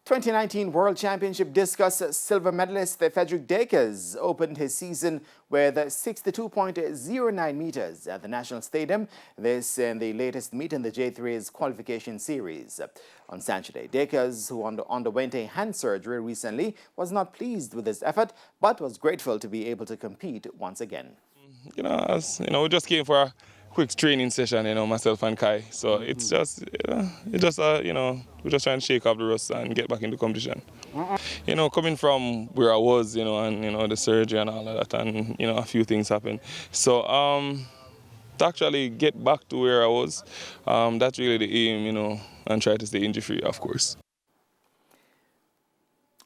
2019 World Championship discus silver medalist Frederick Dacres opened his season with 62.09 meters at the National Stadium. This in the latest meet in the J3's qualification series. On Saturday, Dacres, who underwent a hand surgery recently, was not pleased with his effort, but was grateful to be able to compete once again. We just came for a quick training session, myself and Kai. So it's just, we're just trying to shake off the rust and get back into competition. Coming from where I was, and the surgery and all of that, and a few things happened. So to actually get back to where I was, that's really the aim, and try to stay injury-free, of course.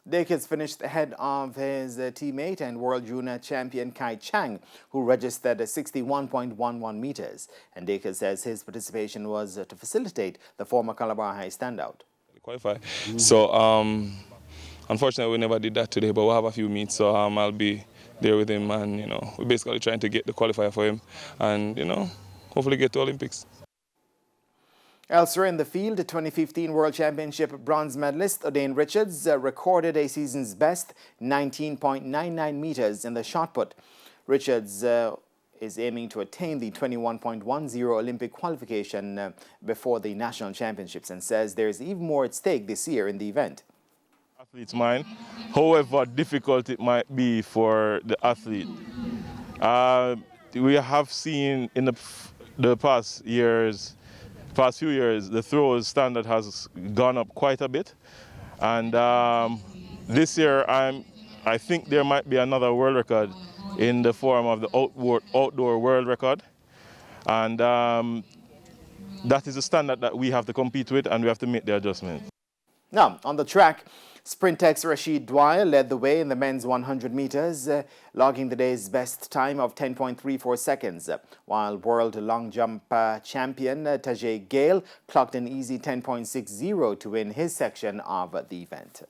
Dacres finished ahead of his teammate and world junior champion Kai Chang, who registered 61.11 meters. And Dacres says his participation was to facilitate the former Calabar High standout. Qualify. So unfortunately, we never did that today, but we'll have a few meets, so I'll be there with him, and we're basically trying to get the qualifier for him, and hopefully get to Olympics. Elsewhere in the field, the 2015 World Championship bronze medalist Odain Richards recorded a season's best 19.99 meters in the shot put. Richards is aiming to attain the 21.10 Olympic qualification before the national championships, and says there's even more at stake this year in the event. Athlete's mind, however difficult it might be for the athlete. We have seen in the past few years, the throws standard has gone up quite a bit, and this year I think there might be another world record in the form of the outdoor world record, and that is a standard that we have to compete with, and we have to make the adjustment. Now, on the track, Sprintex Rashid Dwyer led the way in the men's 100 meters, logging the day's best time of 10.34 seconds, while world long jump champion Tajay Gale clocked an easy 10.60 to win his section of the event.